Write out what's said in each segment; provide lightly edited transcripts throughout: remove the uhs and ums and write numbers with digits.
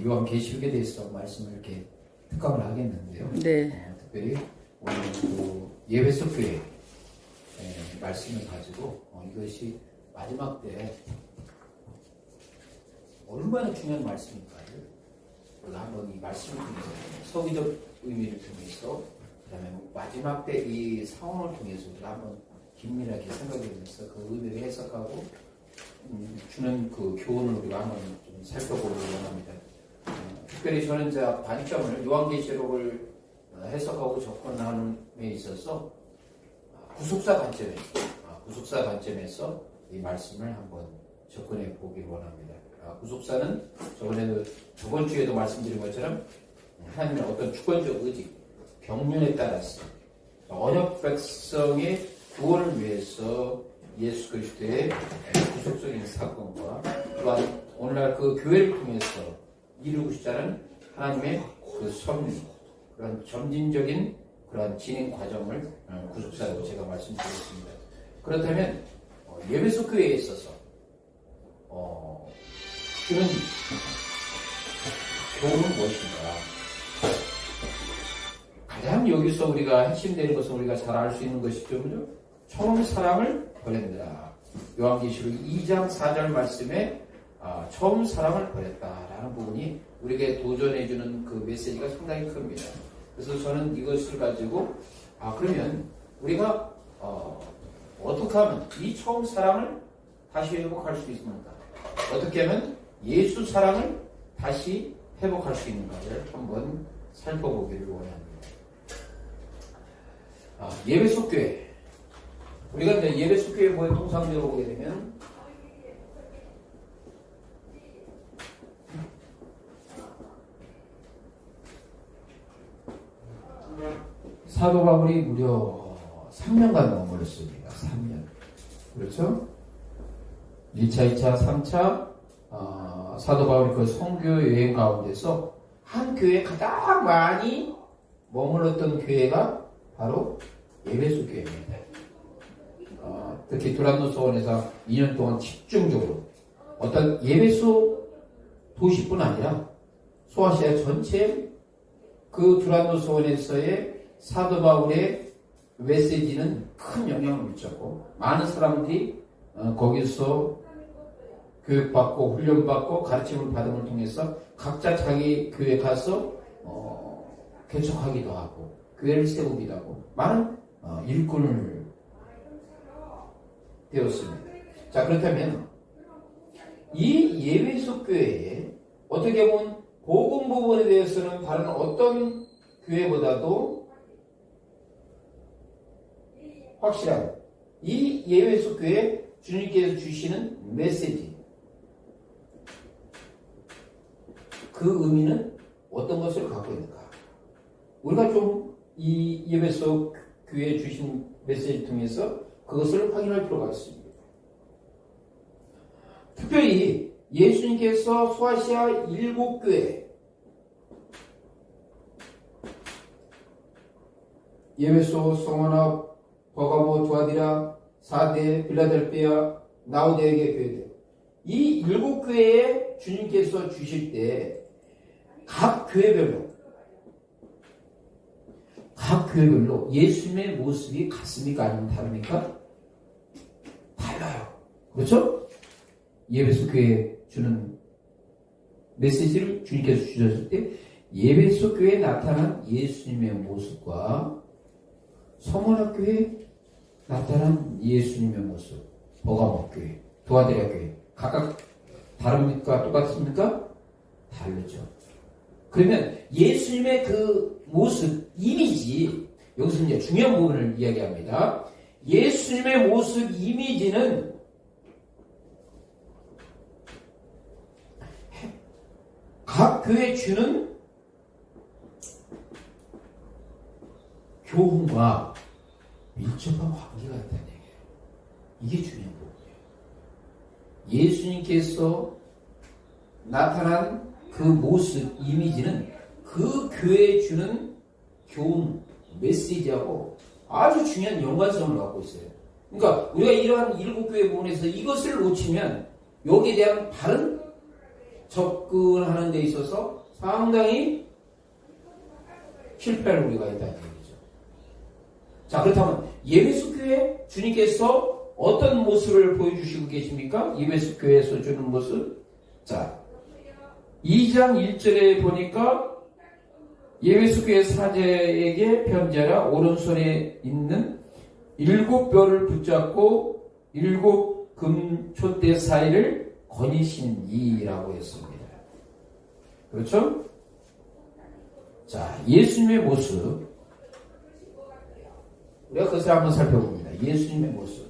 요한계시록에 대해서 말씀을 이렇게 특강을 하겠는데요. 네. 특별히 오늘 그 예배소 교회 말씀을 가지고 이것이 마지막 때 얼마나 중요한 말씀인가를 우리가 한번 이 말씀을 통해서 서기적 의미를 통해서 그다음에 마지막 때 이 상황을 통해서 우리가 한번 긴밀하게 생각해보면서 그 의미를 해석하고 주는 그 교훈을 우리가 한번 좀 살펴보려고 합니다. 특별히 저는 이제 관점을 요한계시록을 해석하고 접근하는 데 있어서 구속사 관점에서 이 말씀을 한번 접근해 보기를 원합니다. 구속사는 저번 주에도 말씀드린 것처럼 하나님의 어떤 주권적 의지, 경륜에 따라서 언약 백성의 구원을 위해서 예수 그리스도의 구속적인 사건과 또한 오늘날 그 교회를 통해서 이루고자 하나님의 그 섭리, 그런 점진적인 그런 진행 과정을 구속사라고 제가 말씀드렸습니다. 그렇다면 예배소 교회에 있어서 주는 교훈은 무엇인가? 가장 여기서 우리가 핵심되는 것은 우리가 잘 알 수 있는 것이죠. 그죠? 처음 사랑을 버린다. 요한계시록 2장 4절 말씀에 처음 사랑을 버렸다라는 부분이 우리에게 도전해주는 그 메시지가 상당히 큽니다. 그래서 저는 이것을 가지고 그러면 우리가 어떻게 하면 이 처음 사랑을 다시 회복할 수 있습니까? 어떻게 하면 예수 사랑을 다시 회복할 수 있는가를 한번 살펴보기를 원합니다. 예배소 교회. 우리가 이제 예배소 교회 모의 통상적으로 보게 되면 사도 바울이 무려 3년간 머물렀습니다. 3년. 그렇죠? 1차, 2차, 3차 사도 바울이 그 선교 여행 가운데서 한 교회에 가장 많이 머물렀던 교회가 바로 예배소 교회입니다. 특히 두란노 소원에서 2년 동안 집중적으로 어떤 예배소 도시뿐 아니라 소아시아 전체 그 두란노 소원에서의 사도 바울의 메시지는 큰 영향을 미쳤고 많은 사람들이 거기서 교육받고 훈련받고 가르침을 받음을 통해서 각자 자기 교회에 가서 개척하기도 하고 교회를 세우기도 하고 많은 일꾼을 되었습니다. 자, 그렇다면 이 예배소 교회에 어떻게 보면 복음 부분에 대해서는 다른 어떤 교회보다도 확실한 이 예배소 교회에 주님께서 주시는 메시지, 그 의미는 어떤 것을 갖고 있는가? 우리가 좀 이 예배소 교회에 주신 메시지를 통해서 그것을 확인할 필요가 있습니다. 특별히 예수님께서 소아시아 7교회 예배소, 성화나, 버가모, 두아디라, 사데, 빌라델피아, 나우데에게 교회들 이 7교회에 주님께서 주실 때 각 교회별로 예수님의 모습이 같습니까? 아니면 다릅니까? 달라요. 그렇죠? 예배소 교회에 주는 메시지를 주님께서 주셨을 때 예배소 교회에 나타난 예수님의 모습과 성원학 교회에 나타난 예수님의 모습, 버가모 교회, 두아디라 교회 각각 다릅니까? 똑같습니까? 다르죠. 그러면 예수님의 그 모습, 이미지, 여기서 이제 중요한 부분을 이야기합니다. 예수님의 모습, 이미지는 각 교회에 주는 교훈과 밀접한 관계가 있다는 얘기예요. 이게 중요한 부분이에요. 예수님께서 나타난 그 모습, 이미지는 그 교회에 주는 교훈, 메시지하고 아주 중요한 연관성을 갖고 있어요. 그러니까 우리가 이러한 7교회 부분에서 이것을 놓치면 여기에 대한 바른 접근하는 데 있어서 상당히 실패를 우리가 했다는 얘기죠. 자, 그렇다면 예배소 교회 주님께서 어떤 모습을 보여주시고 계십니까? 예배소 교회에서 주는 모습. 자, 2장 1절에 보니까 예배소 교회 사제에게 편지하라. 오른손에 있는 7뼈를 붙잡고 7금 촛대 사이를 거니시니라고 했습니다. 그렇죠? 자, 예수님의 모습. 우리가 그것을 한번 살펴봅니다. 예수님의 모습.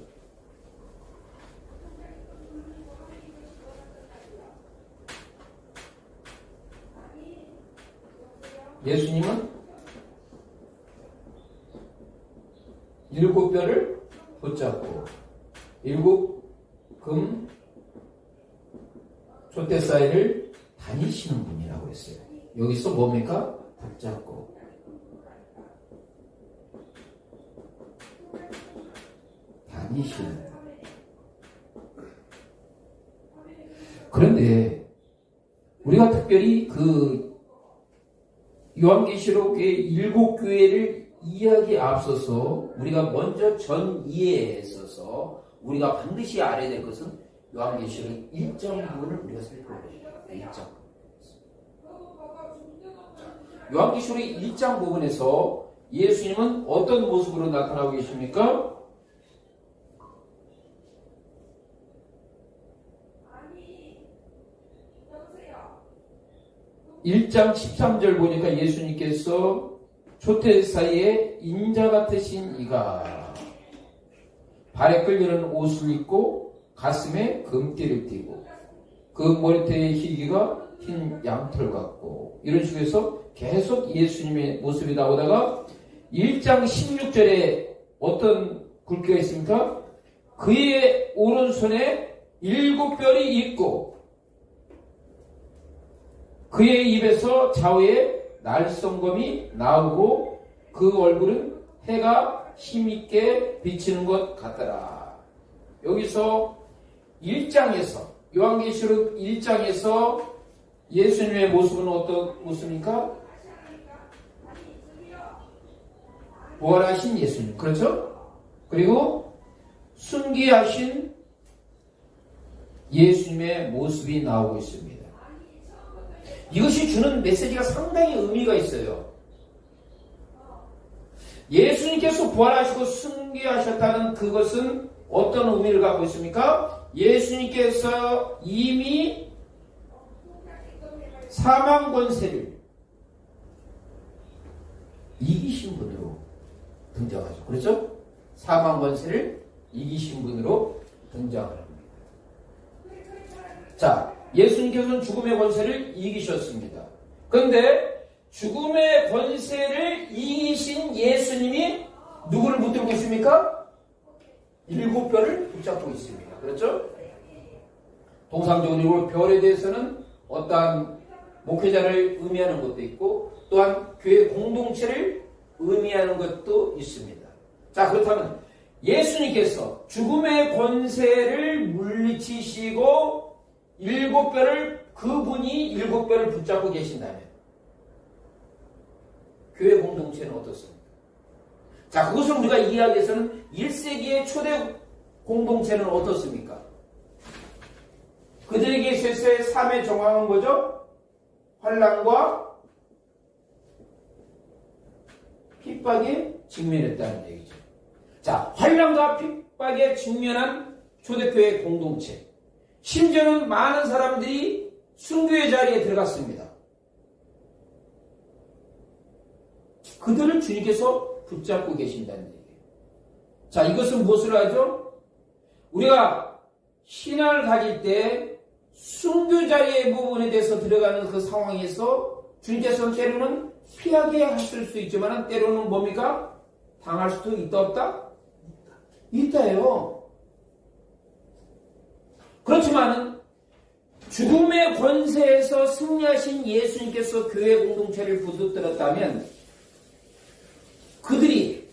예수님은 7뼈를 붙잡고 7금 촛대 사이를 다니시는 분이라고 했어요. 여기서 뭡니까? 붙잡고. 다니시는 분. 그런데 우리가 특별히 그 요한계시록의 7교회를 이해하기에 앞서서 우리가 먼저 전 이해에 있어서 우리가 반드시 알아야 될 것은 요한계시록 1장 부분을 우리가 살펴보겠습니다. 1장. 요한계시록 1장 부분에서 예수님은 어떤 모습으로 나타나고 계십니까? 1장 13절 보니까 예수님께서 촛대 사이에 인자 같으신 이가 발에 끌리는 옷을 입고 가슴에 금띠를 띠고 그 머리털의 희기가 흰 양털 같고 이런 식으로 해서 계속 예수님의 모습이 나오다가 1장 16절에 어떤 글귀가 있습니까? 그의 오른손에 7뼈이 있고 그의 입에서 좌우에 날성검이 나오고 그 얼굴은 해가 힘있게 비치는 것 같더라. 여기서 1장에서 요한계시록 1장에서 예수님의 모습은 어떤 모습입니까? 부활하신 예수님. 그렇죠? 그리고 순기하신 예수님의 모습이 나오고 있습니다. 이것이 주는 메시지가 상당히 의미가 있어요. 예수님께서 부활하시고 승계하셨다는 그것은 어떤 의미를 갖고 있습니까? 예수님께서 이미 사망 권세를 이기신 분으로 등장하죠. 그렇죠? 사망 권세를 이기신 분으로 등장을 합니다. 자, 예수님께서는 죽음의 권세를 이기셨습니다. 그런데 죽음의 권세를 이기신 예수님이 누구를 붙들고 있습니까? 7뼈를 붙잡고 있습니다. 그렇죠? 통상적으로 별에 대해서는 어떠한 목회자를 의미하는 것도 있고 또한 교회 공동체를 의미하는 것도 있습니다. 자, 그렇다면 예수님께서 죽음의 권세를 물리치시고 7뼈를 그분이 7뼈를 붙잡고 계신다면 교회 공동체는 어떻습니까? 자, 그것을 우리가 이해하기 위해서는 1세기의 초대 공동체는 어떻습니까? 그들에게 있어서의 삶의 정황은 뭐죠? 환난과 핍박에 직면했다는 얘기죠. 자, 환난과 핍박에 직면한 초대교회 공동체. 심지어는 많은 사람들이 순교의 자리에 들어갔습니다. 그들을 주님께서 붙잡고 계신다는 얘기예요. 자, 이것은 무엇을 하죠? 우리가 신앙을 가질 때 순교 자리의 부분에 대해서 들어가는 그 상황에서 주님께서는 때로는 피하게 하실 수 있지만 때로는 뭡니까? 당할 수도 있다 없다? 있다요. 그렇지만은 죽음의 권세에서 승리하신 예수님께서 교회 공동체를 붙들었다면 그들이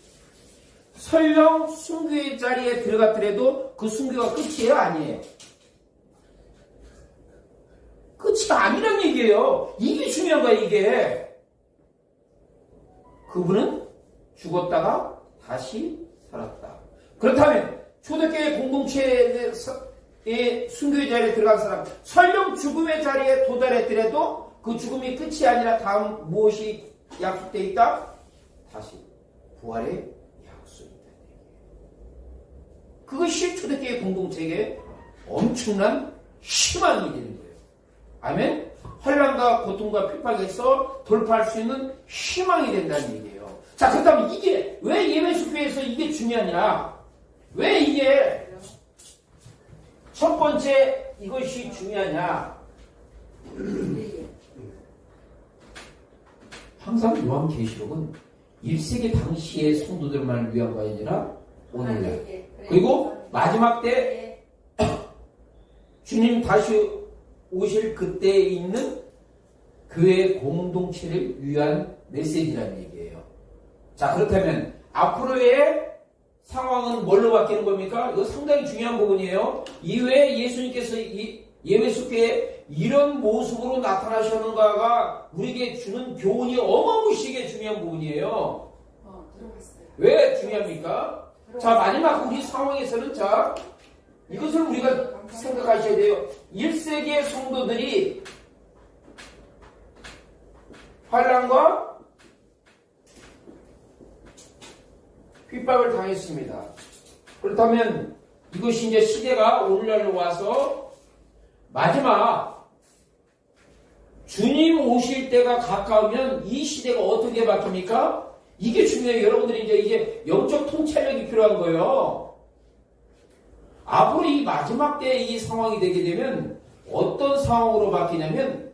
설령 순교의 자리에 들어갔더라도 그 순교가 끝이에요? 아니에요? 끝이 끝이 아니란 얘기예요. 이게 중요한 거야, 이게. 그분은 죽었다가 다시 살았다. 그렇다면 초대교회 공동체의 순교의 자리에 들어간 사람, 설령 죽음의 자리에 도달했더라도 그 죽음이 끝이 아니라 다음 무엇이 약속되어 있다? 다시 부활의 약속이 있다. 그것이 초대교회 공동체의 엄청난 희망이 되는 거예요. 아멘? 환난과 고통과 핍박에서 돌파할 수 있는 희망이 된다는 얘기예요. 자, 그렇다면 이게 왜 예배숙교에서 이게 중요하냐? 왜 이게 첫 번째 이것이 중요하냐? 항상 요한계시록은 1세기 당시의 성도들만을 위한 거 아니라 오늘날 그리고 마지막 때 주님 다시 오실 그때에 있는 교회 공동체를 위한 메시지라는 얘기예요. 자, 그렇다면 앞으로의 상황은 뭘로 바뀌는 겁니까? 이거 상당히 중요한 부분이에요. 이외에 예수님께서 이 예배숙교에 이런 모습으로 나타나셨는가가 우리에게 주는 교훈이 어마무시하게 중요한 부분이에요. 왜 중요합니까? 자, 마지막 우리 상황에서는 자, 이것을 우리가 생각하셔야 돼요. 1세기의 성도들이 환난과 핍박을 당했습니다. 그렇다면 이것이 이제 시대가 오늘날로 와서 마지막 주님 오실 때가 가까우면 이 시대가 어떻게 바뀝니까? 이게 중요해요. 여러분들이 이제 영적 통찰력이 필요한 거예요. 앞으로 이 마지막 때 이 상황이 되게 되면 어떤 상황으로 바뀌냐면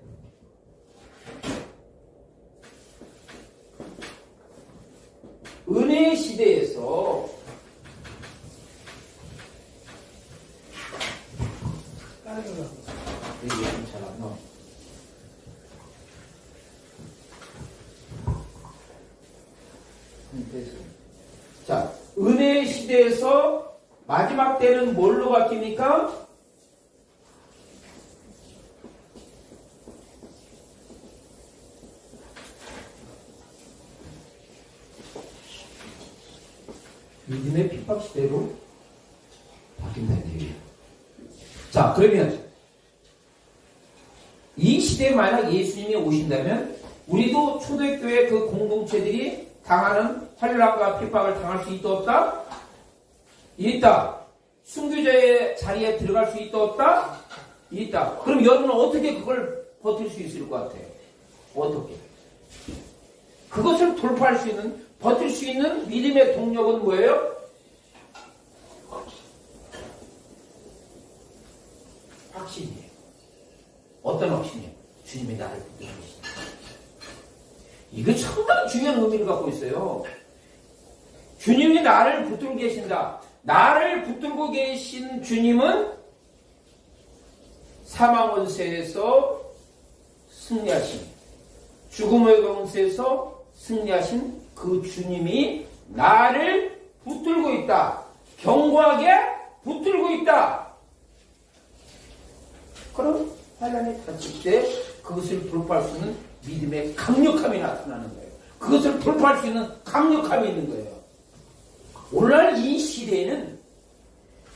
은혜의 시대에서 이게 잘 안 나와. 자, 은혜의 시대에서 마지막 때는 뭘로 바뀝니까? 믿음의 핍박 시대로 바뀐다는 얘기예요. 자, 그러면 이 시대에 만약 예수님이 오신다면 우리도 초대교회 그 공동체들이 당하는 환난과 핍박을 당할 수 있다 없다? 있다. 순교자의 자리에 들어갈 수 있다 없다? 있다. 그럼 여러분은 어떻게 그걸 버틸 수 있을 것 같아요? 어떻게? 그것을 돌파할 수 있는, 버틸 수 있는 믿음의 동력은 뭐예요? 확신이에요. 어떤 확신이에요? 주님이 나를 붙들고 계신다. 이거 상당히 중요한 의미를 갖고 있어요. 주님이 나를 붙들고 계신다. 나를 붙들고 계신 주님은 사망 원세에서 승리하신, 죽음의 권세에서 승리하신 그 주님이 나를 붙들고 있다. 견고하게 붙들고 있다. 그럼 환난이 닥칠 때 그것을 돌파할 수 있는 믿음의 강력함이 나타나는 거예요. 그것을 돌파할 수 있는 강력함이 있는 거예요. 오늘날 이 시대에는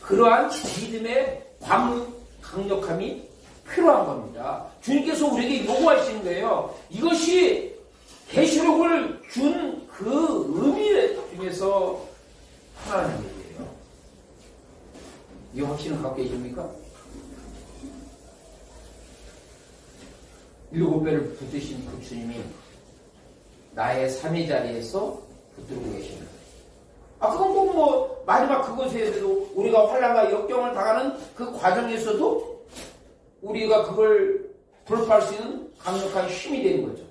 그러한 믿음의 강력함이 필요한 겁니다. 주님께서 우리에게 요구하시는 거예요. 이것이 계시록을 준 그 의미 중에서 하나는 얘기예요. 이 확신을 갖고 계십니까? 7배를 붙드신 그 주님이 나의 삶의 자리에서 붙들고 계십니다. 그건 뭐 마지막 그것에도 우리가 환난과 역경을 당하는 그 과정에서도 우리가 그걸 돌파할 수 있는 강력한 힘이 되는 거죠.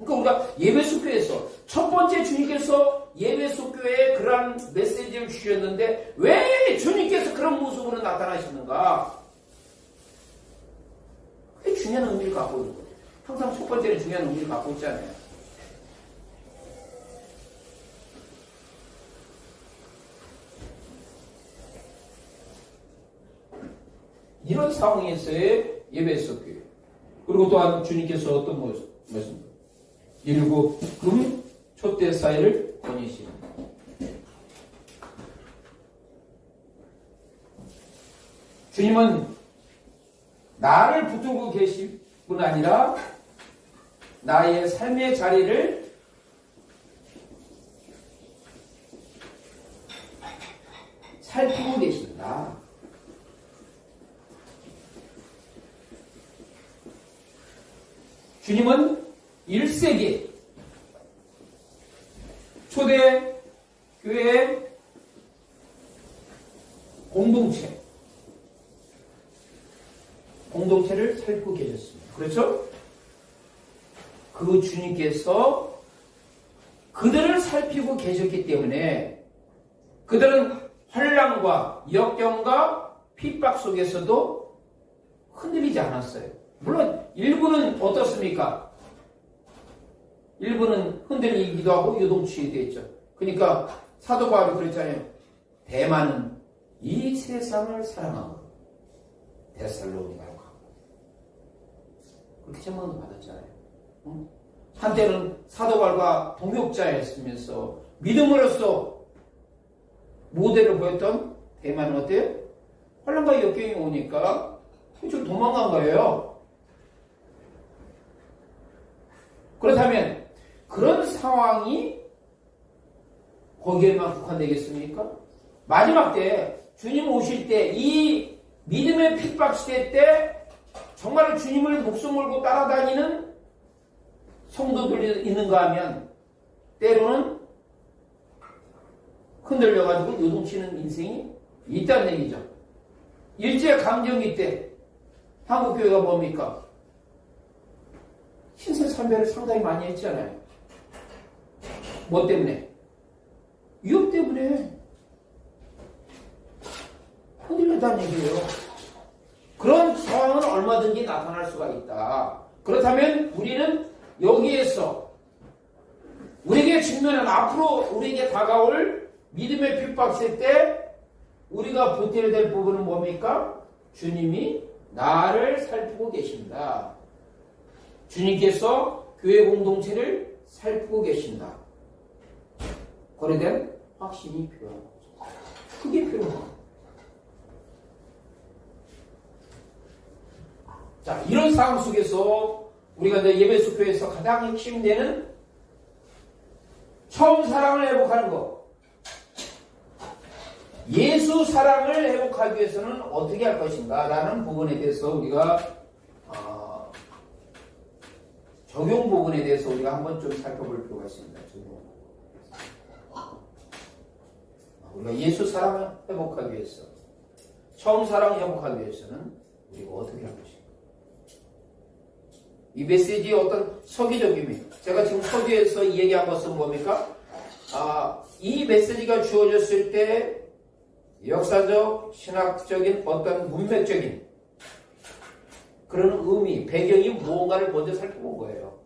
그러니까 우리가 예배숙교에서 첫 번째 주님께서 예배숙교에 그러한 메시지를 주셨는데 왜 주님께서 그런 모습으로 나타나시는가? 그게 중요한 의미를 갖고 있는 거예요. 항상 첫 번째는 중요한 의미를 갖고 있잖아요. 이런 상황에서의 예배에서 교회. 그리고 또한 주님께서 어떤 말씀? 일곱 금 촛대 사이를 거니시는. 주님은 나를 붙들고 계실 뿐 아니라 나의 삶의 자리를 살피고 계신다. 주님은 1세기 초대 교회의 공동체를 살피고 계셨습니다. 그렇죠? 그 주님께서 그들을 살피고 계셨기 때문에 그들은 환난과 역경과 핍박 속에서도 흔들리지 않았어요. 물론 일부는 어떻습니까? 일부는 흔들리기도 하고 요동치게 됐죠. 그러니까 사도 바울이 그랬잖아요. 대만은 이 세상을 사랑하고 데살로니가로 가고 그렇게 제목도 받았잖아요. 응? 한때는 사도 바울과 동역자였으면서 믿음으로써 모델을 보였던 대만은 어때요? 환난과 역경이 오니까 좀 도망간 거예요. 그렇다면 그런 상황이 거기에만 국한되겠습니까? 마지막 때 주님 오실 때 이 믿음의 핍박 시대 때 정말 주님을 목숨 걸고 따라다니는 성도들이 있는가 하면 때로는 흔들려가지고 요동치는 인생이 있다는 얘기죠. 일제강점기 때 한국교회가 뭡니까? 신세참배를 상당히 많이 했잖아요. 뭐 때문에? 위협 때문에 흔들렸다는 얘기예요. 그런 상황은 얼마든지 나타날 수가 있다. 그렇다면 우리는 여기에서 우리에게 직면한 앞으로 우리에게 다가올 믿음의 핍박세 때 우리가 보태야 될 부분은 뭡니까? 주님이 나를 살피고 계신다. 주님께서 교회 공동체를 살피고 계신다. 그에 대한 확신이 필요한 거죠. 그게 필요한 거죠. 자, 이런 상황 속에서 우리가 이제 예배소 교회에서 가장 핵심되는 처음 사랑을 회복하는 것. 예수 사랑을 회복하기 위해서는 어떻게 할 것인가 라는 부분에 대해서 우리가 적용 부분에 대해서 우리가 한번 좀 살펴볼 필요가 있습니다. 우리가 예수 사랑을 회복하기 위해서, 처음 사랑을 회복하기 위해서는 우리가 어떻게 할 것인가. 이 메시지의 어떤 서기적임이, 제가 지금 서두에서 얘기한 것은 뭡니까? 이 메시지가 주어졌을 때 역사적, 신학적인 어떤 문맥적인 그런 의미, 배경이 무언가를 먼저 살펴본 거예요.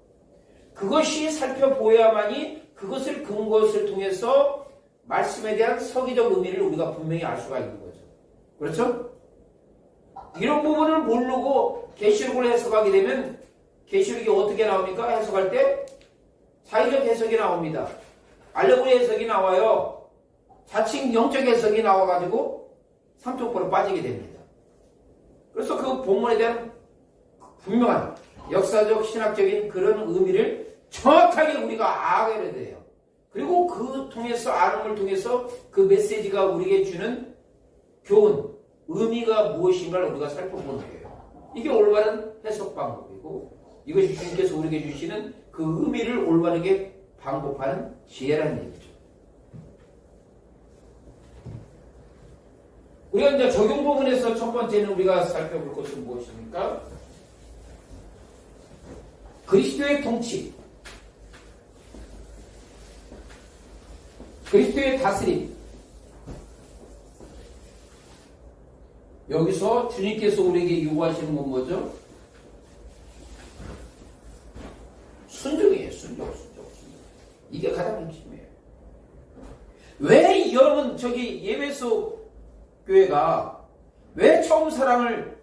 그것이 살펴보야만이 그것을 근거를 통해서 말씀에 대한 서기적 의미를 우리가 분명히 알 수가 있는 거죠. 그렇죠? 이런 부분을 모르고 계시록을 해석하게 되면 계시록이 어떻게 나옵니까? 해석할 때 사회적 해석이 나옵니다. 알레고리 해석이 나와요. 자칭 영적 해석이 나와가지고 삼쪽포로 빠지게 됩니다. 그래서 그 본문에 대한 분명한 역사적 신학적인 그런 의미를 정확하게 우리가 알아야 돼요. 그리고 그 통해서 아름을 통해서 그 메시지가 우리에게 주는 교훈, 의미가 무엇인가를 우리가 살펴보는 거예요. 이게 올바른 해석 방법이고 이것이 주님께서 우리에게 주시는 그 의미를 올바르게 방법하는 지혜라는 얘기죠. 우리가 이제 적용 부분에서 첫 번째는 우리가 살펴볼 것은 무엇입니까? 그리스도의 통치, 그리스도의 다스림. 여기서 주님께서 우리에게 요구하시는 건 뭐죠? 순종이에요. 순종. 이게 가장 핵심이에요. 왜 여러분 저기 예배소 교회가 왜 처음 사랑을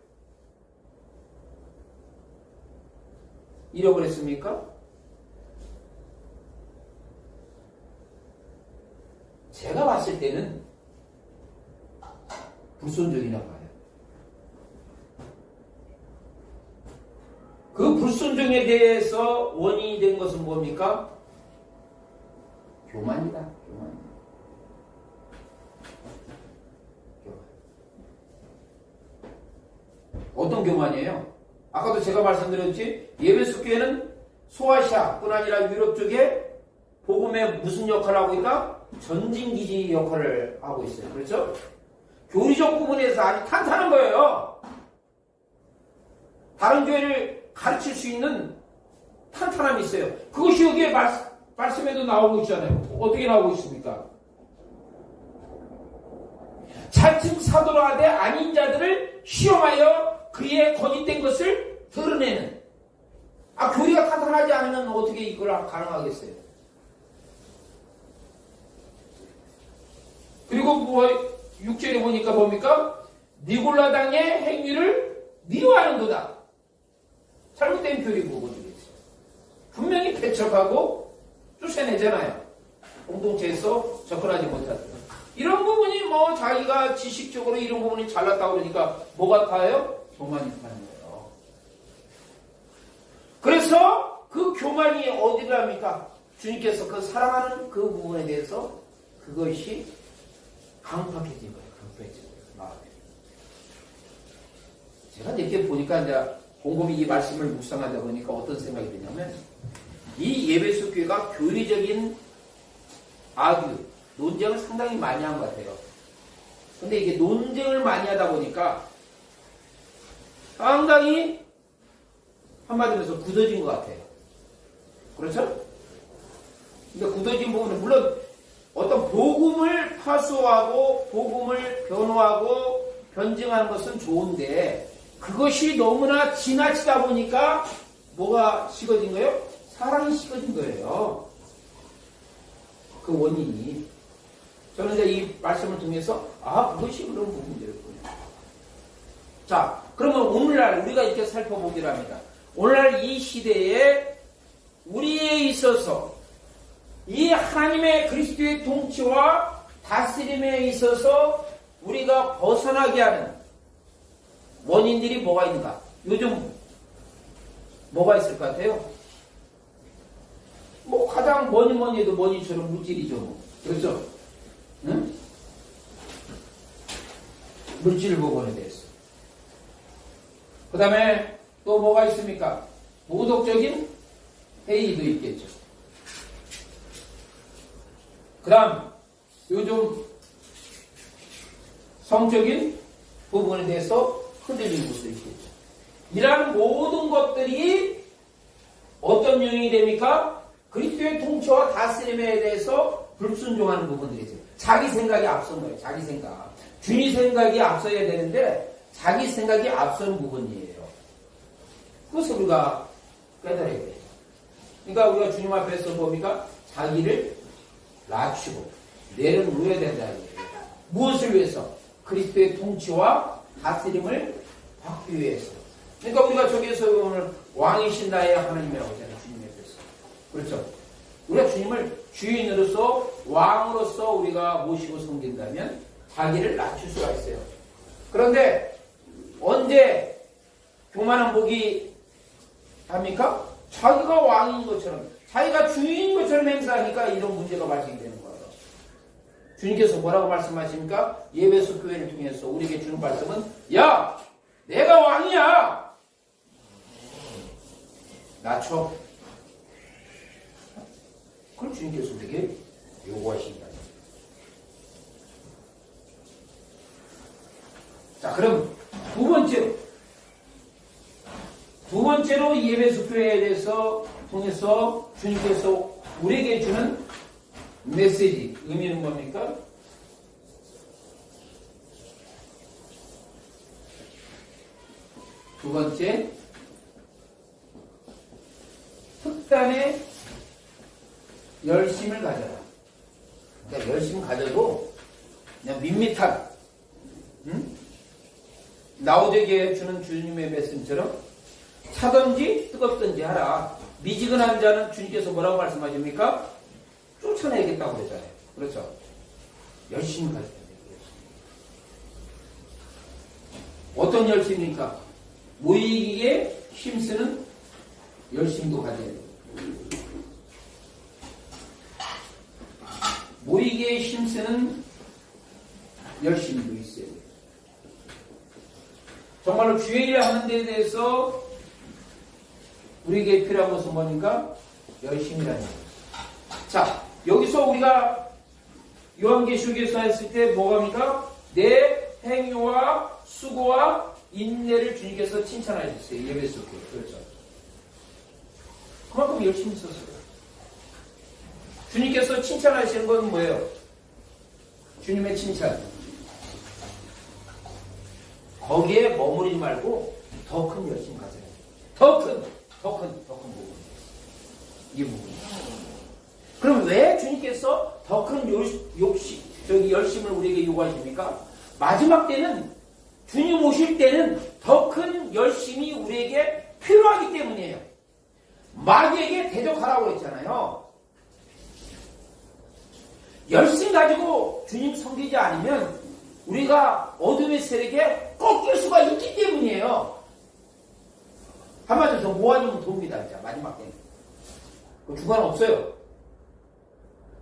잃어버렸습니까? 제가 봤을 때는 불순종이나 봐요. 그 불순종에 대해서 원인이 된 것은 뭡니까? 교만이다. 교만. 어떤 교만이에요? 아까도 제가 말씀드렸지, 예배소 교회는 소아시아뿐 아니라 유럽 쪽에 복음에 무슨 역할을 하고 있다? 전진기지 역할을 하고 있어요. 그렇죠? 교리적 부분에서 아주 탄탄한 거예요. 다른 교회를 가르칠 수 있는 탄탄함이 있어요. 그것이 여기에 말씀에도 나오고 있잖아요. 어떻게 나오고 있습니까? 자칭 사도로 하되 아닌 자들을 시험하여 그의 거짓된 것을 드러내는. 교리가 탄탄하지 않으면 어떻게 이걸 가능하겠어요? 그리고 6절에 보니까 뭡니까? 니골라당의 행위를 미워하는도다. 잘못된 교리 보고주겠어요. 분명히 배척하고 쫓아내잖아요. 공동체에서 접근하지 못하도록. 이런 부분이 자기가 지식적으로 이런 부분이 잘났다고 그러니까 뭐 같아요? 교만이 타는 거예요. 그래서 그 교만이 어디를 합니까? 주님께서 그 사랑하는 그 부분에 대해서 그것이 강팍해진 거예요. 강팍해진 거예요. 제가 이렇게 보니까 이제 곰곰이 이 말씀을 묵상하다 보니까 어떤 생각이 드냐면, 이 예배소 교회가 교리적인 논쟁을 상당히 많이 한 것 같아요. 근데 이게 논쟁을 많이 하다 보니까 상당히 한마디로 해서 굳어진 것 같아요. 그렇죠? 근데 굳어진 부분은 물론 어떤 복음을 파수하고 복음을 변호하고 변증하는 것은 좋은데, 그것이 너무나 지나치다 보니까 뭐가 식어진 거예요? 사랑이 식어진 거예요. 그 원인이. 저는 이제 이 말씀을 통해서 그것이 그런 부분이었군요. 자, 그러면 오늘날 우리가 이렇게 살펴보기로 합니다. 오늘날 이 시대에 우리에 있어서 이 하나님의 그리스도의 통치와 다스림에 있어서 우리가 벗어나게 하는 원인들이 뭐가 있는가? 요즘 뭐가 있을 것 같아요? 가장 뭐니 해도 뭐니처럼 물질이죠. 그렇죠? 응? 물질 부분에 대해서. 그 다음에 또 뭐가 있습니까? 모독적인 회의도 있겠죠. 그 다음 요즘 성적인 부분에 대해서 흔들리는 것도 있겠죠. 이러한 모든 것들이 어떤 요인이 됩니까? 그리스도의 통치와 다스림에 대해서 불순종하는 부분들이죠. 자기 생각이 앞선 거예요. 자기 생각. 주님 생각이 앞서야 되는데 자기 생각이 앞선 부분이에요. 그것을 우리가 깨달아야 돼요. 그러니까 우리가 주님 앞에서 뭡니까? 자기를 낮추고 내려놓아야 된다는 거예요. 무엇을 위해서? 그리스도의 통치와 다스림을 받기 위해서. 그러니까 우리가 저기에서 오늘 왕이신 나의 하나님이라고 하잖아요. 주님 앞에서. 그렇죠? 우리가 주님을 주인으로서 왕으로서 우리가 모시고 섬긴다면 자기를 낮출 수가 있어요. 그런데 언제 교만한 복이 합니까? 자기가 왕인 것처럼, 자기가 주인인 것처럼 행사하니까 이런 문제가 발생되는 거예요. 주님께서 뭐라고 말씀하십니까? 예배소 교회를 통해서 우리에게 주는 말씀은, 야! 내가 왕이야! 낮춰. 그걸 주님께서 우리에게 요구하신다. 자, 그럼 두 번째로 예배소 교회에 대해서 통해서 주님께서 우리에게 주는 메시지, 의미는 뭡니까? 두 번째, 특단의 열심을 가져라. 그러니까 열심 가져도 그냥 밋밋한, 라오디게에 주는 주님의 말씀처럼 차든지 뜨겁든지 하라. 미지근한 자는 주님께서 뭐라고 말씀하십니까? 쫓아내야겠다고 그랬잖아요. 그렇죠? 열심히 가져야 돼요. 어떤 열심입니까? 모이기에 힘쓰는 열심도 가져야 돼요. 모이기에 힘쓰는 열심도 있어야 돼요. 정말로 주일을 하는 데에 대해서 우리에게 필요한 것은 뭐니까? 열심이라는 거예요. 자, 여기서 우리가 요한계시록에서 했을 때 뭐가 내 행위와 수고와 인내를 주님께서 칭찬하셨어요. 예배소 때. 그렇죠. 그만큼 열심히 썼어요. 주님께서 칭찬하시는 건 뭐예요? 주님의 칭찬. 거기에 머무르지 말고 더 큰 열심 가져야 돼요. 더 큰 부분. 이 부분. 그럼 왜 주님께서 더 큰 열심을 우리에게 요구하십니까? 마지막 때는 주님 오실 때는 더 큰 열심이 우리에게 필요하기 때문이에요. 마귀에게 대적하라고 했잖아요. 열심 가지고 주님 섬기지 않으면 우리가 어둠의 세력에 꺾일 수가 있기 때문이에요. 한마디로 뭐 아니면 돕니다. 진짜 마지막 때는. 그 주관 없어요.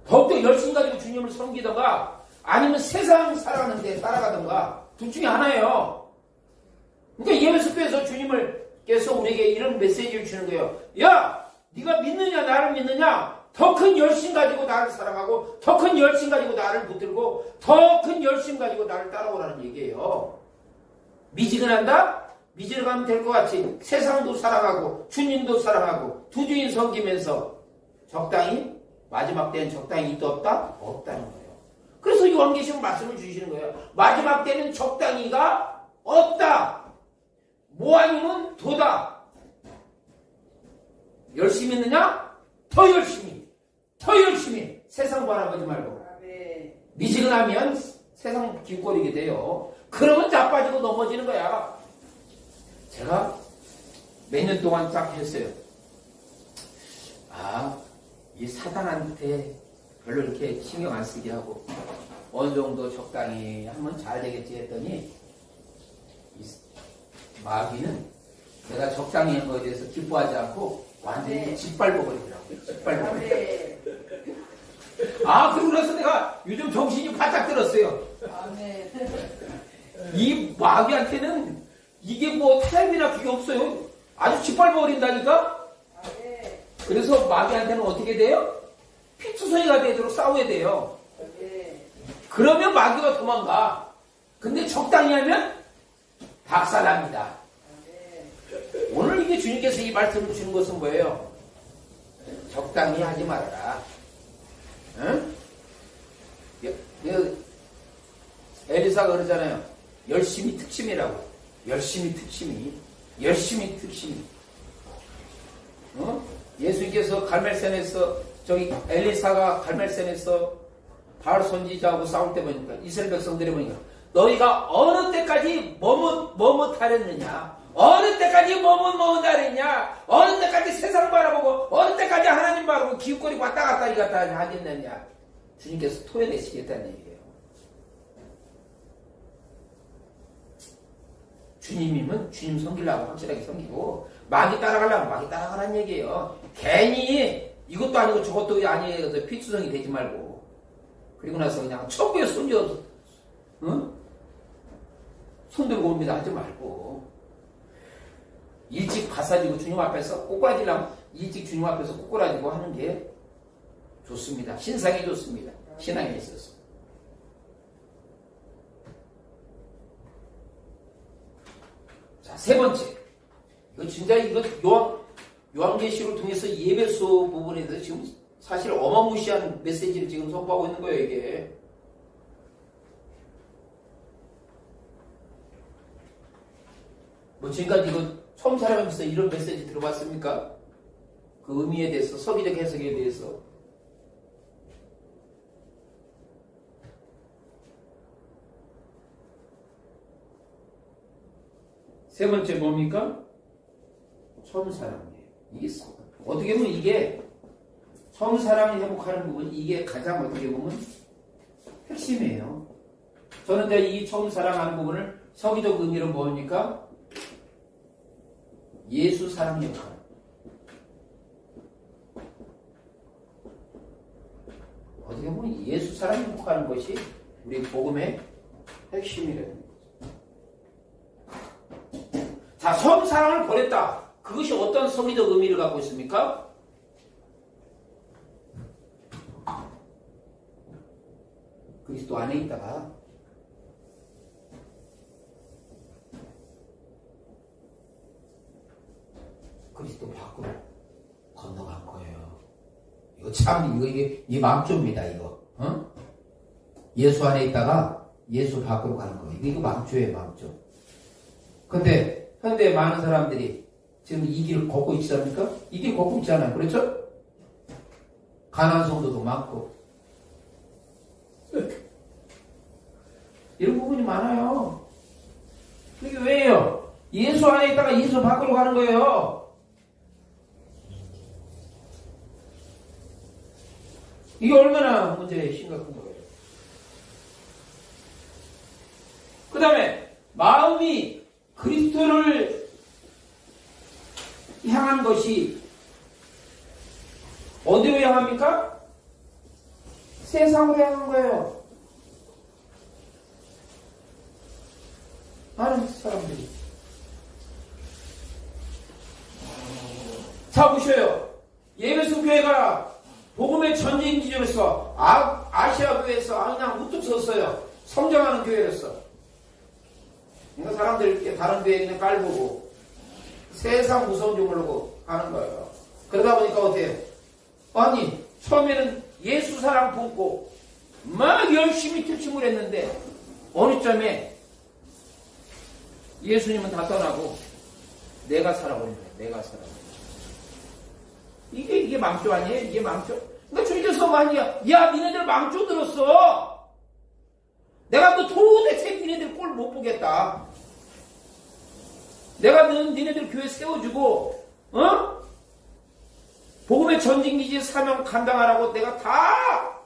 더욱더 열심 가지고 주님을 섬기던가 아니면 세상 살아가는데 따라가던가 둘 중에 하나예요. 그러니까 예배석에서 주님께서 우리에게 이런 메시지를 주는 거예요. 야! 네가 믿느냐 나를 믿느냐? 더 큰 열심 가지고 나를 사랑하고 더 큰 열심 가지고 나를 붙들고 더 큰 열심 가지고 나를 따라오라는 얘기예요. 미지근한다? 미지근하면 될 것 같이 세상도 사랑하고 주님도 사랑하고 두 주인 섬기면서 적당히 마지막 때는 적당히 있다 없다? 없다는 거예요. 그래서 요한계시록 말씀을 주시는 거예요. 마지막 때는 적당히가 없다. 뭐 아니면 도다. 열심히 했느냐? 더 열심히. 세상 바라보지 말고. 미지근하면 세상 길거리게 돼요. 그러면 자빠지고 넘어지는 거야. 제가 몇 년 동안 딱 했어요. 이 사단한테 별로 이렇게 신경 안 쓰게 하고 어느 정도 적당히 하면 잘 되겠지 했더니 마귀는 내가 적당히 한 거에 대해서 기뻐하지 않고 완전히 짓밟아버리더라고요. 짓밟아버리더라고요. 그리고 나서 내가 요즘 정신이 바짝 들었어요. 이 마귀한테는 이게 뭐 타협이나 그게 없어요. 아주 짓밟아버린다니까? 그래서 마귀한테는 어떻게 돼요? 피투성이가 되도록 싸워야 돼요. 그러면 마귀가 도망가. 근데 적당히 하면 박살납니다. 오늘 이게 주님께서 이 말씀을 주는 것은 뭐예요? 적당히 하지 말아라. 응? 에리사가 그러잖아요. 열심히 특심이라고. 열심히 특심이. 예수님께서 갈멜산에서 엘리사가 갈멜산에서 바알 선지자하고 싸울 때 보니까 이스라엘 백성들이 보니까 너희가 어느 때까지 머뭇하랬느냐? 어느 때까지 머뭇하랬냐? 어느 때까지 세상 바라보고 어느 때까지 하나님 바라보고 기웃거리고 왔다 갔다 하겠느냐? 주님께서 토해내시겠다는 얘기예요. 주님이면 주님 섬기려고 확실하게 섬기고 마귀 따라가려면 마귀 따라가라는 얘기예요. 괜히 이것도 아니고 저것도 아니어서 피투성이 되지 말고 그리고 나서 그냥 천국에 손들고 옵니다 하지 말고 일찍 가사지고 주님 앞에서 꼬꾸라지려면 일찍 주님 앞에서 꼬꾸라지고 하는 게 좋습니다. 신상이 좋습니다. 신앙에 있어서. 자, 세 번째. 이거 진짜 요한계시록을 통해서 예배소 부분에 대해서 지금 사실 어마무시한 메시지를 지금 선포하고 있는 거예요, 이게. 지금까지 이거 처음 살아가면서 이런 메시지 들어봤습니까? 그 의미에 대해서, 서기적 해석에 대해서. 세 번째 뭡니까? 처음 사랑이에요. 이게 어떻게 보면 이게 처음 사랑을 회복하는 부분, 이게 가장 어떻게 보면 핵심이에요. 저는 이제 이 처음 사랑하는 부분을 서기적 의미로 뭡니까? 예수 사랑 역할. 어떻게 보면 예수 사랑 회복하는 것이 우리 복음의 핵심이라는 거죠. 자, 처음 사랑을 버렸다. 그것이 어떤 서기적 의미를 갖고 있습니까? 그리스도 안에 있다가 그리스도 밖으로 건너간 거예요. 이거 참 이게 망조입니다. 이거 예수 안에 있다가 예수 밖으로 가는 거예요. 이거 망조예요, 망조. 근데 현대 많은 사람들이 지금 이 길을 걷고 있지 않습니까? 이 길 걷고 있잖아요. 그렇죠? 가난한 성도도 많고 이런 부분이 많아요. 이게 왜요? 예수 안에 있다가 예수 밖으로 가는 거예요. 이게 얼마나 문제 심각한 거예요. 그 다음에 마음이 그리스도를 향한 것이 어디로 향합니까? 세상으로 향한 거예요. 많은 사람들이. 자, 보셔요. 예배소 교회가 복음의 전진기지로서 아시아 교회에서 그냥 우뚝 섰어요. 성장하는 교회였어. 그러니까 사람들이 다른 교회에 그냥 깔보고 세상 무서운 줄 모르고 하는 거예요. 그러다 보니까 어때요? 아니, 처음에는 예수 사랑 품고 막 열심히 투침을 했는데 어느 점에 예수님은 다 떠나고 내가 살아버린 거예요. 내가 살아버린 거예요. 이게 망조 아니에요? 이게 망조? 그러니까 주님께서 말이야, 야, 니네들 망조 들었어. 내가 또 도대체 니네들 꼴 못 보겠다. 내가 니네들 교회 세워주고, 복음의 전진기지 사명 감당하라고 내가 다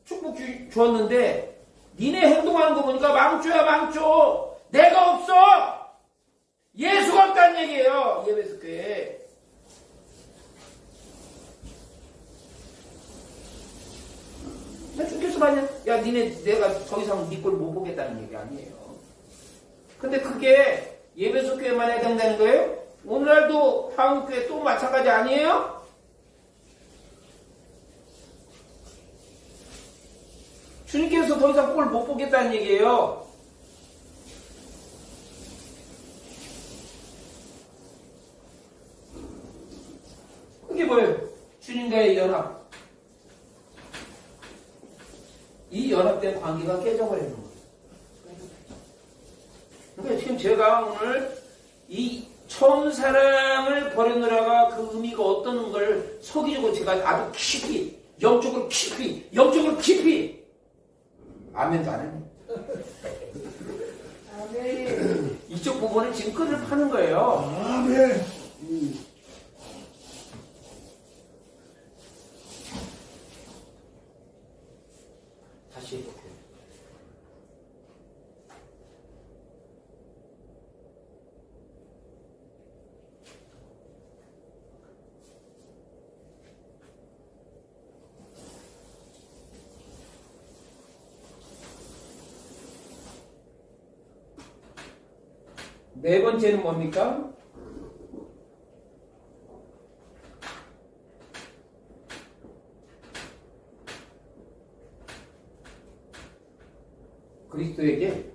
축복 주었는데, 니네 행동하는 거 보니까 망조야, 망조. 내가 없어. 예수가 없다는 얘기예요. 예배소 교회. 주께서 말이야, 야, 니네 내가 더 이상 네 꼴 못 보겠다는 얘기 아니에요. 근데 그게 예배소 교회만 해당되는 거예요? 오늘날도 한국교회 또 마찬가지 아니에요? 주님께서 더 이상 꼴 못 보겠다는 얘기예요. 그게 뭐예요? 주님과의 연합. 이 연합된 관계가 깨져버리는 거예요. 그러니까 지금 제가 오늘 이 처음 사랑을 버리느라가 그 의미가 어떤 걸 서기적으로 제가 아주 깊이, 영적으로 깊이, 아멘도 안 했네. 아멘. 이쪽 부분은 지금 끈을 파는 거예요. 아멘. 다시 해볼게요. 네 번째는 뭡니까? 그리스도에게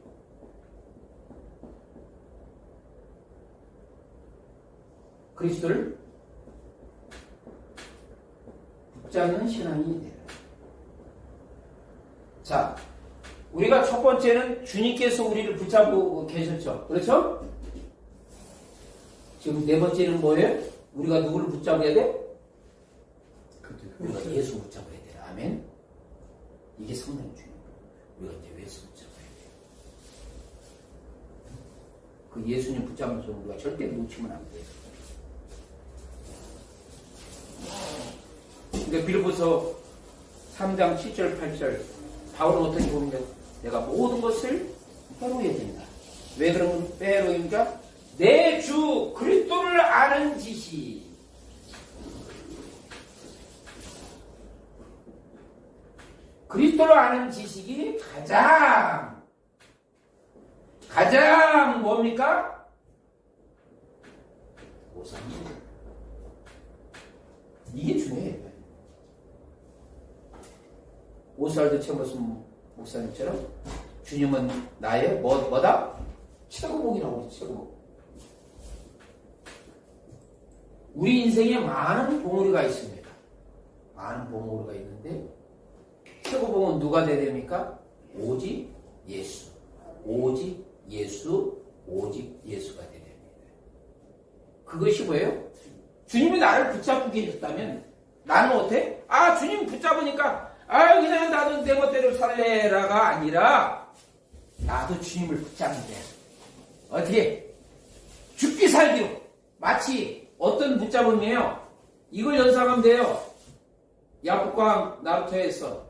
그리스도를 붙잡는 신앙이 돼요. 자, 우리가 첫 번째는 주님께서 우리를 붙잡고 계셨죠. 그렇죠? 지금 네 번째는 뭐예요? 우리가 누구를 붙잡아야 돼? 우리가 예수 붙잡아야 돼. 아멘. 이게 성령 중요해요. 우리가 이제 예수 붙잡아야 돼. 그 예수님 붙잡으면서 우리가 절대 놓치면 안 돼요. 그러니까 빌립보서 3장 7절 8절 바울은 어떻게 보면 내가 모든 것을 해로 여긴다. 왜 그런 해로 여긴가? 내 주 그리스도를 아는 지식. 그리스도를 아는 지식이 가장 뭡니까? 보상입니다. 이게 중요해요. 오스왈드 챔버슨 목사님처럼 주님은 나의 뭐다? 최고봉이라고 그러죠. 최고봉. 우리 인생에 많은 봉우리가 있습니다. 많은 봉우리가 있는데 최고봉은 누가 돼야 됩니까? 오직 예수. 오직 예수. 오직 예수가 돼야 됩니다. 그것이 뭐예요? 주님이 나를 붙잡고 계셨다면 나는 어때? 주님 붙잡으니까 그냥 나도 내 멋대로 살래라가 아니라 나도 주님을 붙잡는 거야. 어떻게? 죽기 살기로. 마치 어떤 붙잡음이에요? 이걸 연상하면 돼요. 야곱과 나루토에서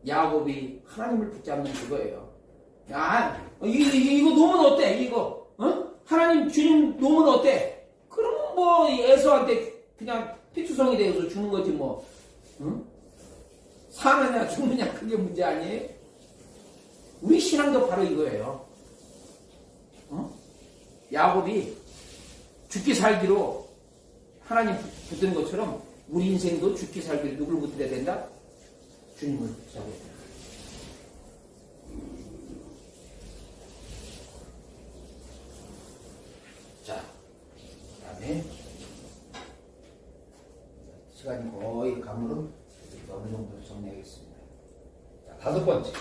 야곱이 하나님을 붙잡는 그거예요. 이거 놓으면 어때? 이거 하나님 주님 놓으면 어때? 그럼 뭐 에서한테 그냥 피투성이 되어서 주는 거지 뭐. 사느냐 죽느냐 그게 문제 아니에요? 우리 신앙도 바로 이거예요. 야곱이 죽기 살기로 하나님 붙드는 것처럼 우리 인생도 죽기 살기로 누굴 붙들어야 된다? 주님을 붙잡아야 된다. 자, 그 다음에 시간이 거의 가물은 어느 정도 정리하겠습니다. 자, 5번째.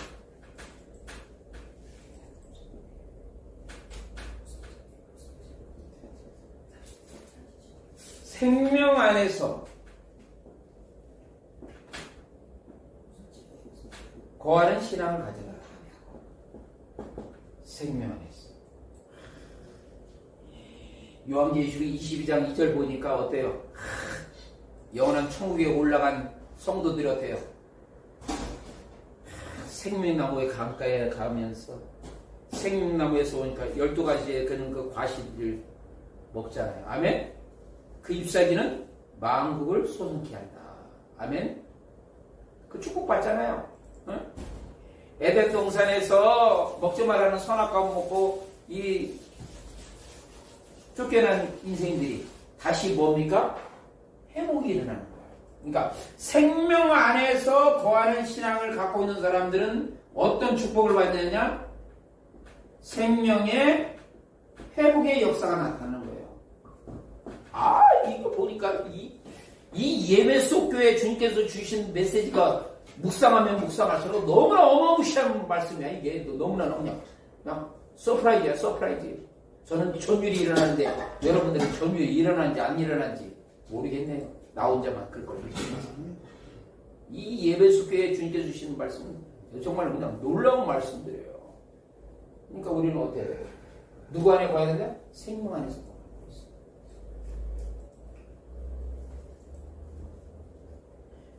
생명 안에서 거하는 신앙을 가져라. 생명 안에서. 요한계시록 22장 2절 보니까 어때요? 영원한 천국에 올라간 성도들이 어때요? 생명나무의 강가에 가면서 생명나무에서 오니까 12가지의 그 과실을 먹잖아요. 아멘? 그 잎사귀는 만국을 소성케 한다. 아멘? 그 축복받잖아요. 응? 에덴 동산에서 먹지 말라는 선악과 먹고 이 쫓겨난 인생들이 다시 뭡니까? 회복이 일어나는 거예요. 그러니까 생명 안에서 거하는 신앙을 갖고 있는 사람들은 어떤 축복을 받느냐? 생명의 회복의 역사가 나타나는 거예요. 이거 보니까 이 예배 속 교회 주님께서 주신 메시지가 묵상하면 묵상할수록 너무나 어마무시한 말씀이야. 이게 너무나 그냥 서프라이즈야, 서프라이즈. 저는 전율이 일어나는데 여러분들은 전율이 일어나는지 안 일어나는지 모르겠네요. 나 혼자만 그걸 믿습니다. 이 예배 속 교회 주님께서 주시는 말씀은 정말 그냥 놀라운 말씀들이에요. 그러니까 우리는 어때야 돼요? 누구 안에 거해야 된다? 생명 안에서.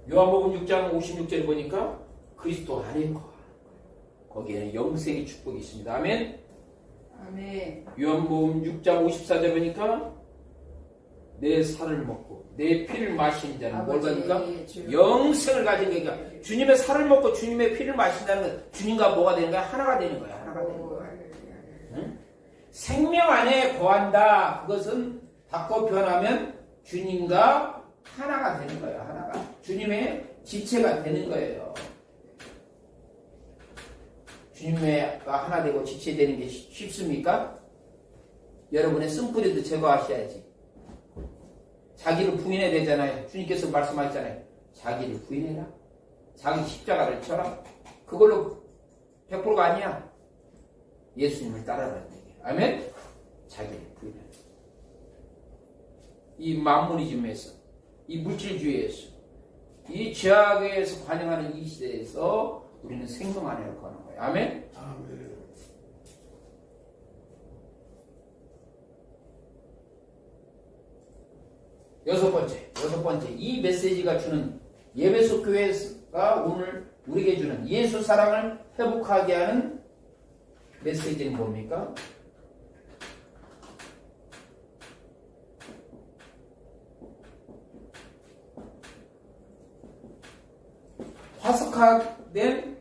요한복음 6장 56절 보니까 그리스도 안에 거하는 거예요. 거기에는 영생의 축복이 있습니다. 아멘. 아멘. 요한복음 6장 54절 보니까 내 살을 먹고 내 피를 마시는 자는 뭘 가니까 영생을 가진 거니까 주님의 살을 먹고 주님의 피를 마신다는 건 주님과 뭐가 되는 거야? 하나가 되는 거야. 하나가 되는 거야. 응? 생명 안에 거한다. 그것은 닫고 변하면 주님과 하나가 되는 거예요. 하나가. 주님의 지체가 되는 거예요. 주님과 하나 되고 지체되는 게 쉽습니까? 여러분의 쓴뿌리도 제거하셔야지. 자기를 부인해야 되잖아요. 주님께서 말씀하셨잖아요. 자기를 부인해라. 자기 십자가를 쳐라. 그걸로 100%가 아니야. 예수님을 따라라는 얘기예요. 아멘? 자기를 부인해라. 이 만무리즘에서, 이 물질주의에서, 이 죄악에서 관영하는 이 시대에서 우리는 생명 안에 거하는 거예요. 아멘? 아멘. 여섯 번째. 이 메시지가 주는 예배소 교회가 오늘 우리에게 주는 예수 사랑을 회복하게 하는 메시지는 뭡니까? 화석화된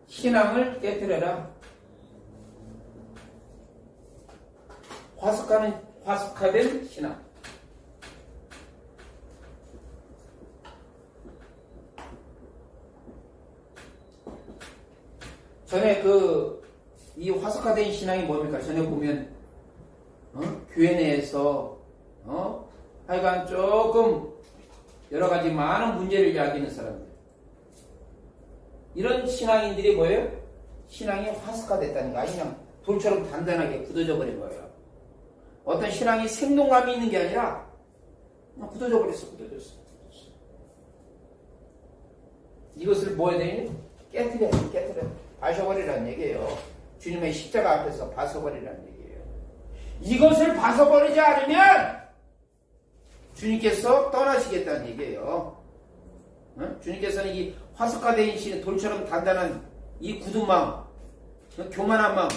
신앙을 깨뜨려라. 화석화된 신앙. 전에 이 화석화된 신앙이 뭡니까? 전에 보면, 교회 내에서, 하여간 조금 여러 가지 많은 문제를 야기하는 사람들. 이런 신앙인들이 뭐예요? 신앙이 화석화됐다는 거 아니 그냥 돌처럼 단단하게 굳어져 버린 거예요. 어떤 신앙이 생동감이 있는 게 아니라 그냥 굳어져 버렸어. 이것을 뭐 해야 되니? 깨뜨려. 봐서버리라는 얘기예요. 주님의 십자가 앞에서 봐서버리라는 얘기예요. 이것을 봐서버리지 않으면 주님께서 떠나시겠다는 얘기예요. 주님께서는 이 화석화된 신 돌처럼 단단한 이 굳은 마음, 교만한 마음,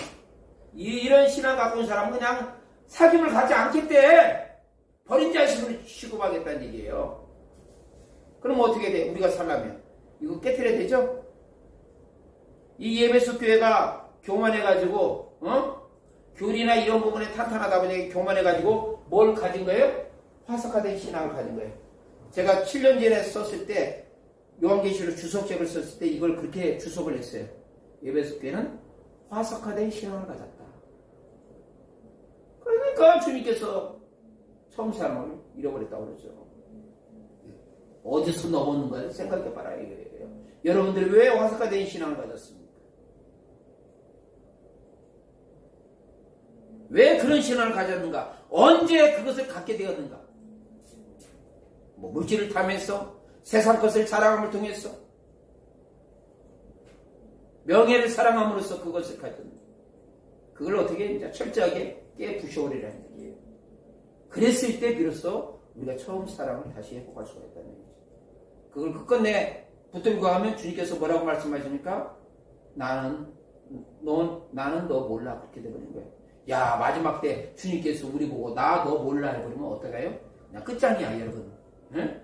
이런 신앙 갖고 온 사람은 그냥 사귐을 갖지 않겠대. 버린 자식으로 취급하겠다는 얘기예요. 그럼 어떻게 돼? 우리가 살려면 이거 깨트려야 되죠? 이 예배소 교회가 교만해가지고 교리나 이런 부분에 탄탄하다 보니 교만해가지고 뭘 가진 거예요? 화석화된 신앙을 가진 거예요. 제가 7년 전에 썼을 때 요한계시록 주석책을 썼을 때 이걸 그렇게 주석을 했어요. 예배소 교회는 화석화된 신앙을 가졌다. 그러니까 주님께서 처음 사람을 잃어버렸다고 그러죠. 어디서 넘어오는 거예요? 생각해봐라 이거예요. 여러분들이 왜 화석화된 신앙을 가졌습니까? 왜 그런 신앙을 가졌는가? 언제 그것을 갖게 되었는가? 뭐 물질을 탐해서 세상 것을 자랑함을 통해서 명예를 사랑함으로써 그것을 가졌는가? 그걸 어떻게 이제 철저하게 깨부셔버리라는 얘기예요. 그랬을 때 비로소 우리가 처음 사랑을 다시 회복할 수가 있다는 얘기죠. 그걸 끝끝내 붙들고 하면 주님께서 뭐라고 말씀하십니까? 나는 너 몰라. 그렇게 돼버린 거예요. 야, 마지막 때 주님께서 우리 보고 나 너 몰라 해버리면 어떡해요? 그냥 끝장이야, 여러분. 응?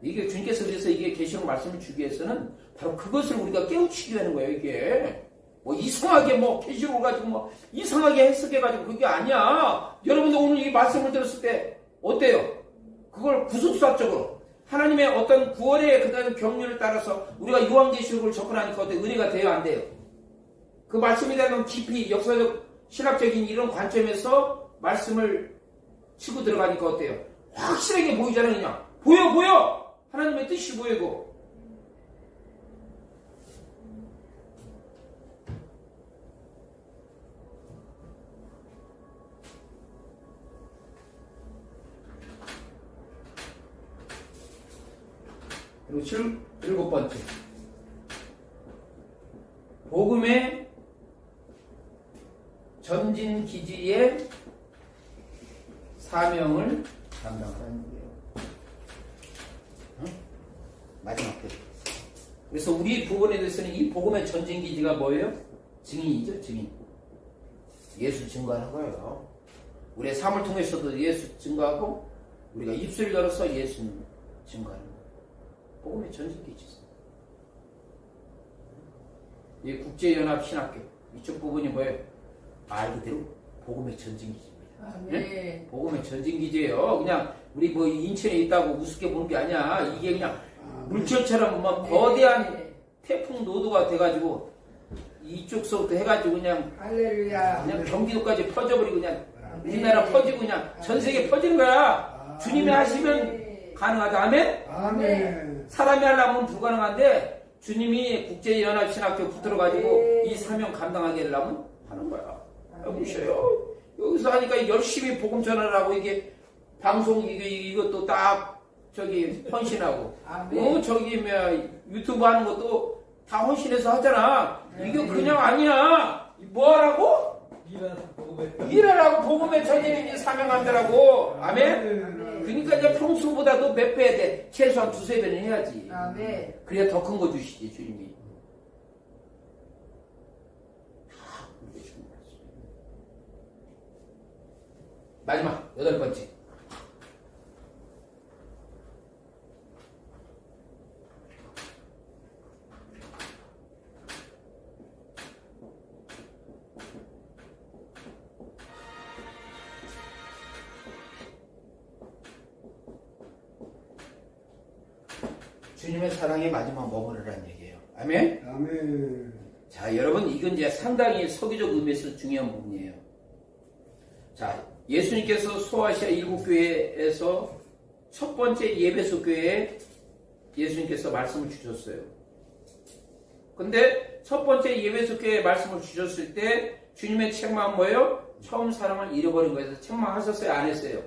이게 주님께서 그래서 이게 계시록 말씀을 주기 위해서는 바로 그것을 우리가 깨우치게 되는 거예요, 이게. 뭐 이상하게 계시록을 가지고 이상하게 해석해가지고 그게 아니야. 여러분들 오늘 이 말씀을 들었을 때 어때요? 그걸 구속사적으로 하나님의 어떤 구원의 그다음 경륜을 따라서 우리가 요한계시록을 접근하니까 어때? 은혜가 돼요, 안 돼요? 그 말씀에 대한 깊이 역사적 신학적인 이런 관점에서 말씀을 치고 들어가니까 어때요? 확실하게 보이잖아요, 그냥. 보여! 하나님의 뜻이 보이고. 그리고 7번째. 복음의 전진기지의 사명을 감당하는 거예요. 마지막 때. 그래서 우리 부분에 대해서는 이 복음의 전진기지가 뭐예요? 증인이죠, 증인. 예수 증거하는 거예요. 우리의 삶을 통해서도 예수 증거하고 우리가 입술을 열어서 예수 증거하는 거예요. 복음의 전진기지죠. 이 국제연합신학교 이쪽 부분이 뭐예요? 말 그대로 복음의 전진기지입니다. 네? 복음의 전진기지예요. 그냥 우리 인천에 있다고 우습게 보는 게 아니야. 이게 그냥 물결처럼 거대한 태풍 노도가 돼가지고 이쪽서부터 해가지고 그냥 경기도까지 퍼져버리고 그냥 우리나라 퍼지고 그냥 전 세계 퍼지는 거야. 주님이 하시면 가능하다. 아멘? 아멘. 사람이 하려면 불가능한데 주님이 국제연합신학교 붙들어가지고 이 사명 감당하게 하려면 하는 거야. 보셔요. 여기서 하니까 열심히 복음 전하를 하고 이게 방송 이것도 딱 헌신하고 유튜브 하는 것도 다 헌신해서 하잖아. 이게 그냥 아니야. 뭐 하라고? 일하라고 복음의 전진기지 사명한다라고. 아멘? 그러니까 이제 평소보다도 몇 배 해야 돼. 최소한 두세 배는 해야지. 아멘. 그래야 더 큰 거 주시지, 주님이. 마지막, 8번째. 주님의 사랑에 마지막 머무르라는 얘기예요. 아멘? 아멘. 자, 여러분, 이건 이제 상당히 서기적 의미에서 중요한 부분이에요. 자, 예수님께서 소아시아 7교회에서 첫 번째 예배소 교회에 예수님께서 말씀을 주셨어요. 근데 첫 번째 예배소 교회에 말씀을 주셨을 때 주님의 책망은 뭐예요? 처음 사랑을 잃어버린 거에서 책망하셨어요? 안 했어요?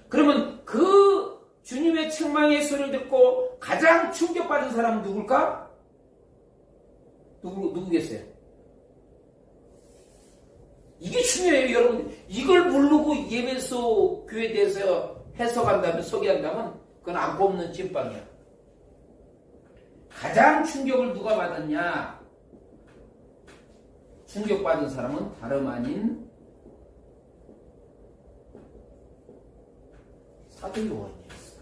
그러면 그 주님의 책망의 소리를 듣고 가장 충격받은 사람은 누굴까? 누구겠어요? 이게 중요해요, 여러분. 이걸 모르고 예배소 교회에 대해서 해석한다면, 소개한다면, 그건 안 뽑는 찐빵이야. 가장 충격을 누가 받았냐? 충격받은 사람은 다름 아닌 사도 요한이었어요.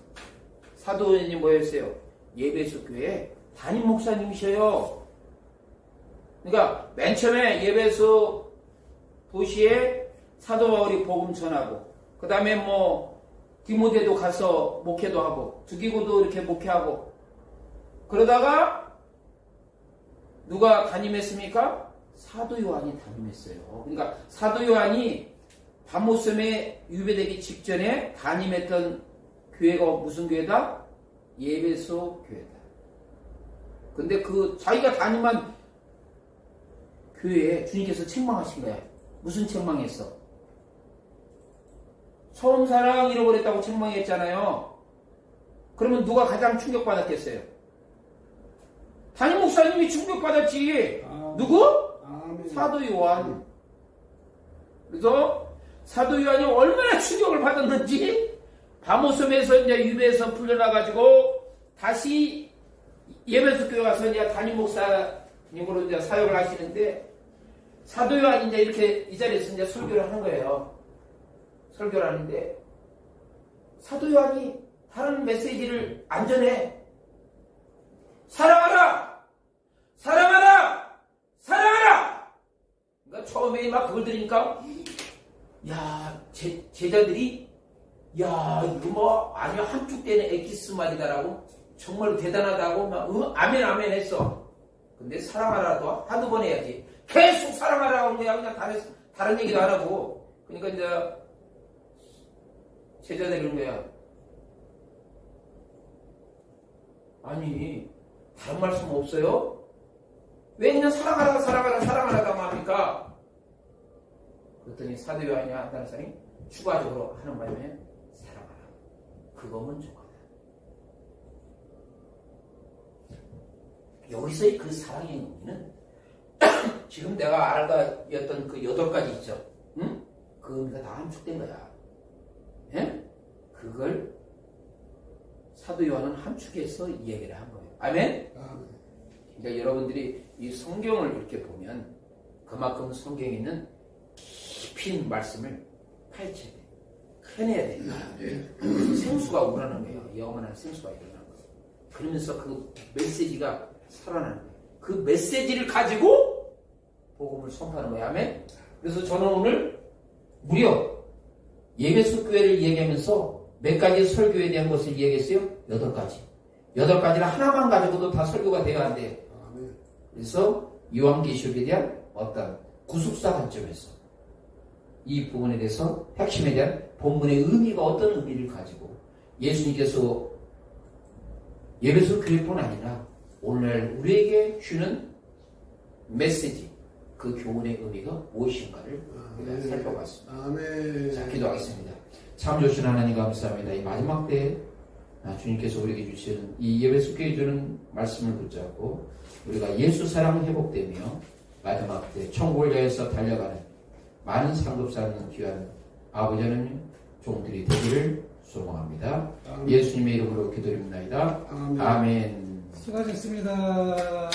사도 요한이 뭐였어요? 예배소 교회 담임 목사님이셔요. 그러니까 맨 처음에 예배소 도시에 사도 바울이 복음 전하고, 그 다음에 뭐 디모데도 가서 목회도 하고, 두기고도 이렇게 목회하고, 그러다가 누가 담임했습니까? 사도 요한이 담임했어요. 그러니까 사도 요한이 밤모섬에 유배되기 직전에 담임했던 교회가 무슨 교회다? 예배소 교회다. 근데 그 자기가 담임한 교회에 주님께서 책망하신 거야. 무슨 책망했어? 처음 사랑 잃어버렸다고 책망했잖아요. 그러면 누가 가장 충격받았겠어요? 담임 목사님이 충격받았지. 누구? 아멘. 사도 요한. 그래서 사도 요한이 얼마나 충격을 받았는지 밤모섬에서 이제 유배에서 풀려나가지고 다시 예배소 교회 가서 이제 담임 목사님으로 이제 사역을 하시는데, 사도 요한이 이제 이렇게 이 자리에서 이제 설교를 하는 거예요. 설교를 하는데 사도 요한이 다른 메시지를 안 전해. 사랑하라! 사랑하라! 사랑하라! 그러니까 처음에 막 그걸 들으니까, 야, 제자들이, 야, 이거 뭐, 아니야, 함축되는 엑기스 말이다라고, 정말 대단하다고, 막, 아멘, 아멘 했어. 근데 사랑하라도 한두 번 해야지. 계속 사랑하라고 하는 거야. 그냥 다른 얘기도 안 하고. 그러니까 이제, 제자들이 그런 거야. 아니, 다른 말씀 없어요? 왜 그냥 사랑하라, 사랑하라, 사랑하라고만 합니까? 그랬더니 사도 요한이 한다는 사람이 추가적으로 하는 말이면 사랑하라. 그거면 좋거든. 여기서의 그 사랑의 의미는 지금 내가 알다였던 그 8가지 있죠? 응? 그 의미가 다 함축된 거야. 예? 그걸 사도 요한은 함축해서 얘기를 한 거예요. 아멘? 그러니까 여러분들이 이 성경을 이렇게 보면 그만큼 성경에 있는 깊이 있는 말씀을 파헤쳐야 돼. 해내야 돼. 생수가 우러나는 거예요. 영원한 생수가 일어나는 거예요. 그러면서 그 메시지가 살아나는 거예요. 그 메시지를 가지고 복음을 선포하는 거예요. 아멘? 그래서 저는 오늘 무려 예배소 교회를 얘기하면서 몇 가지 설교에 대한 것을 얘기했어요? 8가지. 8가지를 하나만 가지고도 다 설교가 돼야 안 돼요. 그래서 요한계시록에 대한 어떤 구속사 관점에서 이 부분에 대해서 핵심에 대한 본문의 의미가 어떤 의미를 가지고 예수님께서 예배소 교회뿐 아니라 오늘 우리에게 주는 메시지, 그 교훈의 의미가 무엇인가를 우리가 살펴봤습니다. 아멘. 자, 기도하겠습니다. 참 좋으신 하나님 감사합니다. 이 마지막 때에 주님께서 우리에게 주시는 이 예배소 교회에 주는 말씀을 붙잡고 우리가 예수 사랑을 회복되며 마지막 때 천국을 향해서 달려가는 많은 상급사는 귀한 아버지 하나님 종들이 되기를 소망합니다. 아멘. 예수님의 이름으로 기도드립니다. 아멘. 아멘. 수고하셨습니다.